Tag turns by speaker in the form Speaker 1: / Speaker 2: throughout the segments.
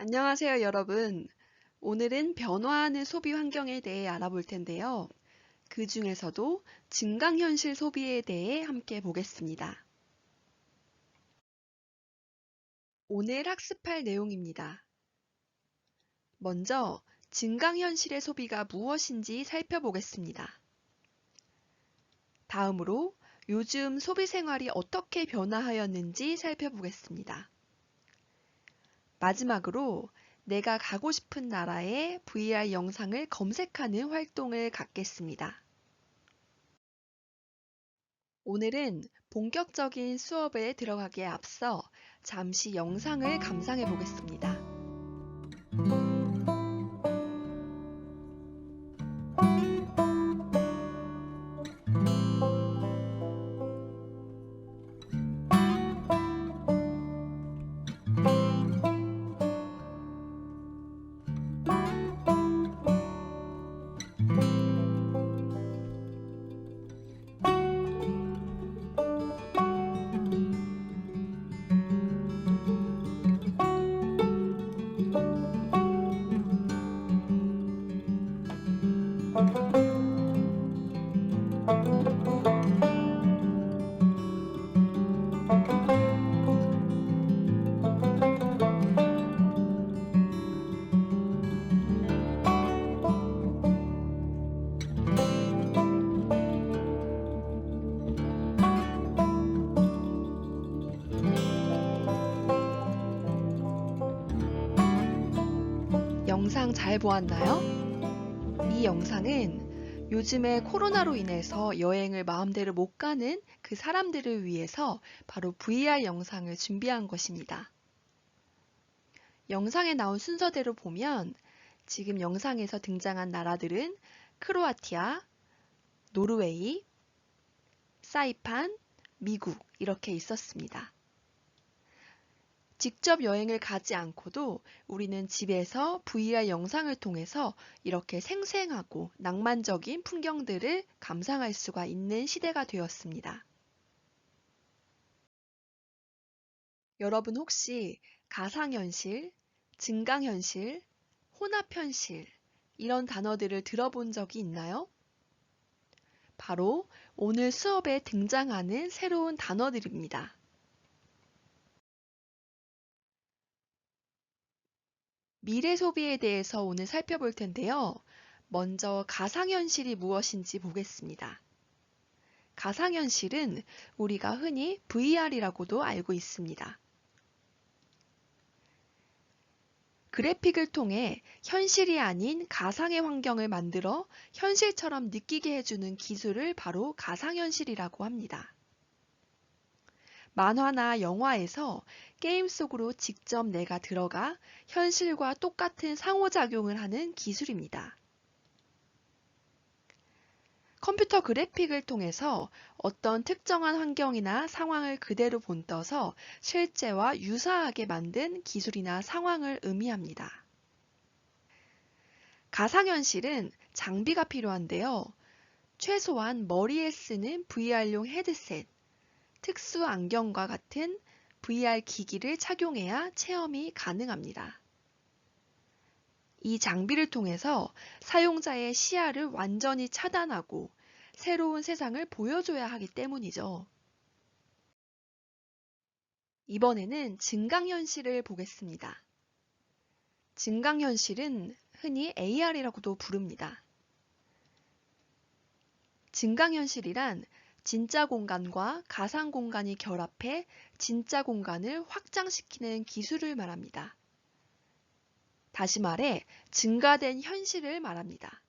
Speaker 1: 안녕하세요, 여러분. 오늘은 변화하는 소비 환경에 대해 알아볼 텐데요. 그 중에서도 증강현실 소비에 대해 함께 보겠습니다. 오늘 학습할 내용입니다. 먼저 증강현실의 소비가 무엇인지 살펴보겠습니다. 다음으로 요즘 소비 생활이 어떻게 변화하였는지 살펴보겠습니다. 마지막으로 내가 가고 싶은 나라의 VR 영상을 검색하는 활동을 갖겠습니다. 오늘은 본격적인 수업에 들어가기에 앞서 잠시 영상을 감상해 보겠습니다. 영상 잘 보았나요? 이 영상은 요즘에 코로나로 인해서 여행을 마음대로 못 가는 그 사람들을 위해서 바로 VR 영상을 준비한 것입니다. 영상에 나온 순서대로 보면 지금 영상에서 등장한 나라들은 크로아티아, 노르웨이, 사이판, 미국 이렇게 있었습니다. 직접 여행을 가지 않고도 우리는 집에서 VR 영상을 통해서 이렇게 생생하고 낭만적인 풍경들을 감상할 수가 있는 시대가 되었습니다. 여러분 혹시 가상현실, 증강현실, 혼합현실 이런 단어들을 들어본 적이 있나요? 바로 오늘 수업에 등장하는 새로운 단어들입니다. 미래 소비에 대해서 오늘 살펴볼 텐데요. 먼저 가상현실이 무엇인지 보겠습니다. 가상현실은 우리가 흔히 VR이라고도 알고 있습니다. 그래픽을 통해 현실이 아닌 가상의 환경을 만들어 현실처럼 느끼게 해주는 기술을 바로 가상현실이라고 합니다. 만화나 영화에서 게임 속으로 직접 내가 들어가 현실과 똑같은 상호작용을 하는 기술입니다. 컴퓨터 그래픽을 통해서 어떤 특정한 환경이나 상황을 그대로 본떠서 실제와 유사하게 만든 기술이나 상황을 의미합니다. 가상현실은 장비가 필요한데요. 최소한 머리에 쓰는 VR용 헤드셋, 특수 안경과 같은 VR 기기를 착용해야 체험이 가능합니다. 이 장비를 통해서 사용자의 시야를 완전히 차단하고 새로운 세상을 보여줘야 하기 때문이죠. 이번에는 증강현실을 보겠습니다. 증강현실은 흔히 AR이라고도 부릅니다. 증강현실이란 진짜 공간과 가상 공간이 결합해 진짜 공간을 확장시키는 기술을 말합니다. 다시 말해 증가된 현실을 말합니다.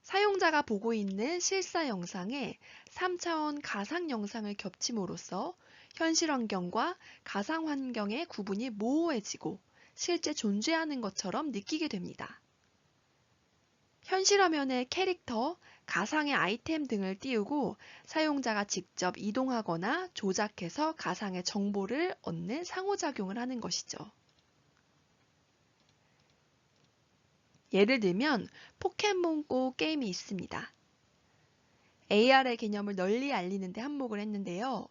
Speaker 1: 사용자가 보고 있는 실사 영상에 3차원 가상 영상을 겹침으로써 현실 환경과 가상 환경의 구분이 모호해지고 실제 존재하는 것처럼 느끼게 됩니다. 현실 화면에 캐릭터, 가상의 아이템 등을 띄우고 사용자가 직접 이동하거나 조작해서 가상의 정보를 얻는 상호작용을 하는 것이죠. 예를 들면 포켓몬고 게임이 있습니다. AR의 개념을 널리 알리는 데 한몫을 했는데요.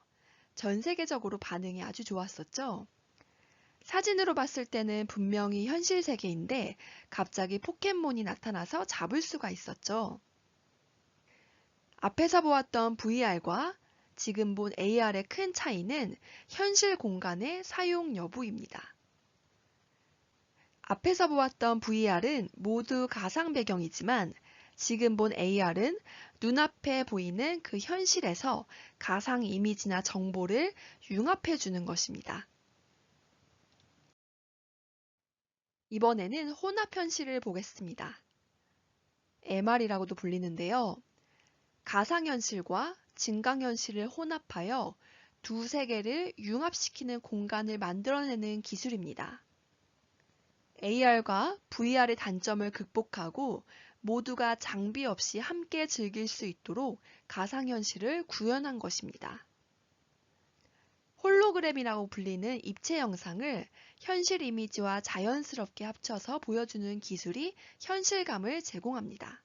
Speaker 1: 전 세계적으로 반응이 아주 좋았었죠. 사진으로 봤을 때는 분명히 현실 세계인데 갑자기 포켓몬이 나타나서 잡을 수가 있었죠. 앞에서 보았던 VR과 지금 본 AR의 큰 차이는 현실 공간의 사용 여부입니다. 앞에서 보았던 VR은 모두 가상 배경이지만 지금 본 AR은 눈앞에 보이는 그 현실에서 가상 이미지나 정보를 융합해 주는 것입니다. 이번에는 혼합 현실을 보겠습니다. MR이라고도 불리는데요. 가상현실과 증강현실을 혼합하여 두 세계를 융합시키는 공간을 만들어내는 기술입니다. AR과 VR의 단점을 극복하고 모두가 장비 없이 함께 즐길 수 있도록 가상현실을 구현한 것입니다. 홀로그램이라고 불리는 입체 영상을 현실 이미지와 자연스럽게 합쳐서 보여주는 기술이 현실감을 제공합니다.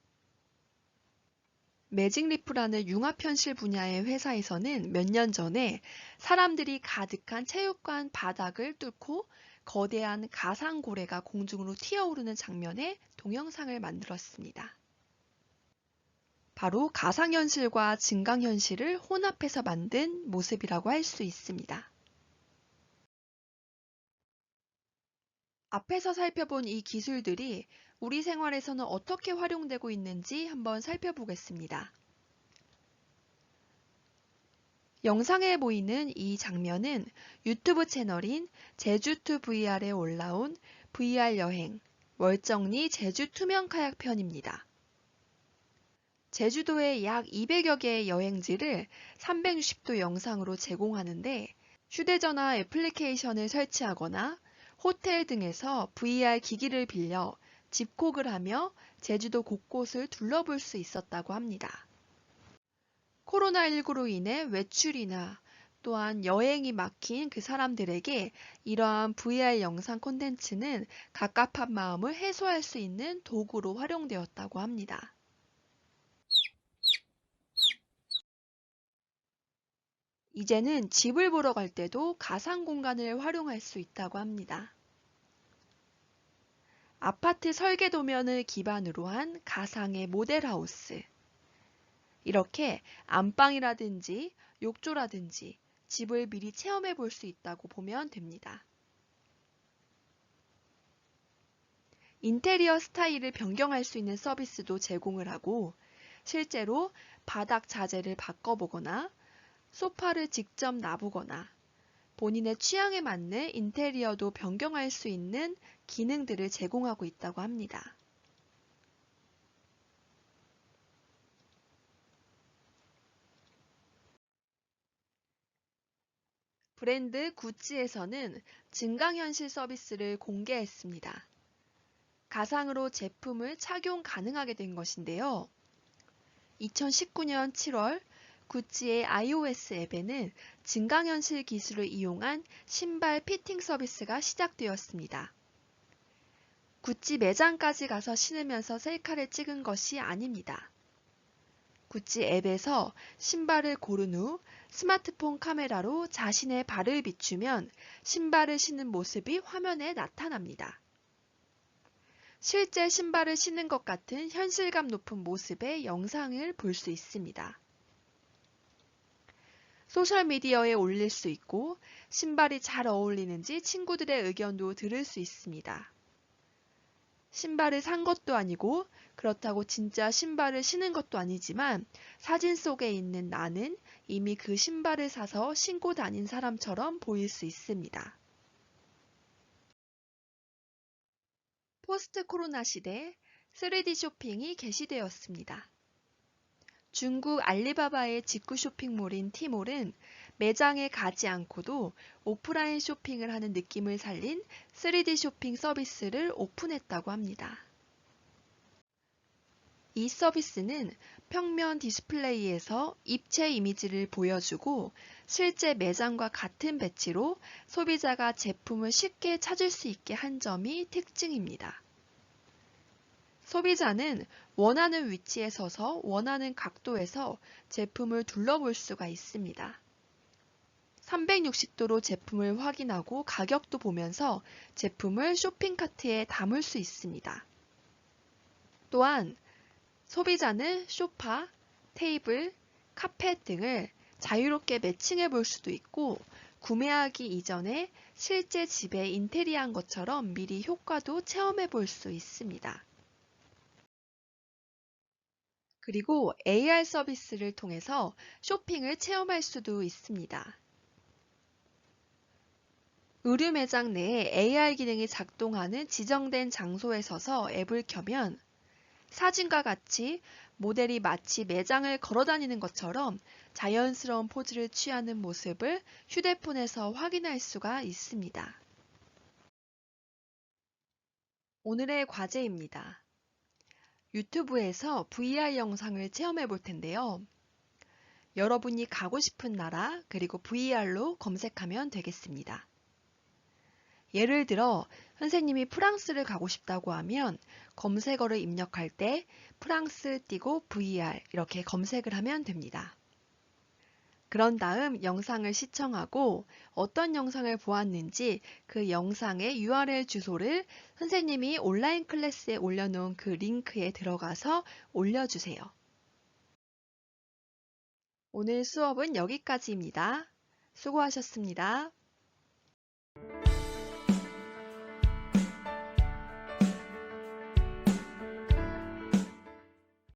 Speaker 1: 매직리프라는 융합현실 분야의 회사에서는 몇 년 전에 사람들이 가득한 체육관 바닥을 뚫고 거대한 가상고래가 공중으로 튀어오르는 장면의 동영상을 만들었습니다. 바로 가상현실과 증강현실을 혼합해서 만든 모습이라고 할 수 있습니다. 앞에서 살펴본 이 기술들이 우리 생활에서는 어떻게 활용되고 있는지 한번 살펴보겠습니다. 영상에 보이는 이 장면은 유튜브 채널인 제주투 VR에 올라온 VR 여행 월정리 제주 투명 카약 편입니다. 제주도의 약 200여 개의 여행지를 360도 영상으로 제공하는데 휴대전화 애플리케이션을 설치하거나 호텔 등에서 VR 기기를 빌려 집콕을 하며 제주도 곳곳을 둘러볼 수 있었다고 합니다. 코로나19로 인해 외출이나 또한 여행이 막힌 그 사람들에게 이러한 VR 영상 콘텐츠는 갑갑한 마음을 해소할 수 있는 도구로 활용되었다고 합니다. 이제는 집을 보러 갈 때도 가상 공간을 활용할 수 있다고 합니다. 아파트 설계 도면을 기반으로 한 가상의 모델하우스. 이렇게 안방이라든지 욕조라든지 집을 미리 체험해 볼 수 있다고 보면 됩니다. 인테리어 스타일을 변경할 수 있는 서비스도 제공을 하고 실제로 바닥 자재를 바꿔보거나 소파를 직접 놔보거나 본인의 취향에 맞는 인테리어도 변경할 수 있는 기능들을 제공하고 있다고 합니다. 브랜드 구찌에서는 증강현실 서비스를 공개했습니다. 가상으로 제품을 착용 가능하게 된 것인데요. 2019년 7월 구찌의 iOS 앱에는 증강현실 기술을 이용한 신발 피팅 서비스가 시작되었습니다. 구찌 매장까지 가서 신으면서 셀카를 찍은 것이 아닙니다. 구찌 앱에서 신발을 고른 후 스마트폰 카메라로 자신의 발을 비추면 신발을 신은 모습이 화면에 나타납니다. 실제 신발을 신은 것 같은 현실감 높은 모습의 영상을 볼 수 있습니다. 소셜미디어에 올릴 수 있고 신발이 잘 어울리는지 친구들의 의견도 들을 수 있습니다. 신발을 산 것도 아니고 그렇다고 진짜 신발을 신은 것도 아니지만 사진 속에 있는 나는 이미 그 신발을 사서 신고 다닌 사람처럼 보일 수 있습니다. 포스트 코로나 시대 3D 쇼핑이 개시되었습니다. 중국 알리바바의 직구 쇼핑몰인 티몰은 매장에 가지 않고도 오프라인 쇼핑을 하는 느낌을 살린 3D 쇼핑 서비스를 오픈했다고 합니다. 이 서비스는 평면 디스플레이에서 입체 이미지를 보여주고 실제 매장과 같은 배치로 소비자가 제품을 쉽게 찾을 수 있게 한 점이 특징입니다. 소비자는 원하는 위치에 서서 원하는 각도에서 제품을 둘러볼 수가 있습니다. 360도로 제품을 확인하고 가격도 보면서 제품을 쇼핑카트에 담을 수 있습니다. 또한 소비자는 소파, 테이블, 카펫 등을 자유롭게 매칭해 볼 수도 있고 구매하기 이전에 실제 집에 인테리어한 것처럼 미리 효과도 체험해 볼 수 있습니다. 그리고 AR 서비스를 통해서 쇼핑을 체험할 수도 있습니다. 의류 매장 내에 AR 기능이 작동하는 지정된 장소에 서서 앱을 켜면 사진과 같이 모델이 마치 매장을 걸어 다니는 것처럼 자연스러운 포즈를 취하는 모습을 휴대폰에서 확인할 수가 있습니다. 오늘의 과제입니다. 유튜브에서 VR 영상을 체험해 볼 텐데요. 여러분이 가고 싶은 나라 그리고 VR로 검색하면 되겠습니다. 예를 들어 선생님이 프랑스를 가고 싶다고 하면 검색어를 입력할 때 프랑스 띄고 VR 이렇게 검색을 하면 됩니다. 그런 다음 영상을 시청하고 어떤 영상을 보았는지 그 영상의 URL 주소를 선생님이 온라인 클래스에 올려놓은 그 링크에 들어가서 올려주세요. 오늘 수업은 여기까지입니다. 수고하셨습니다.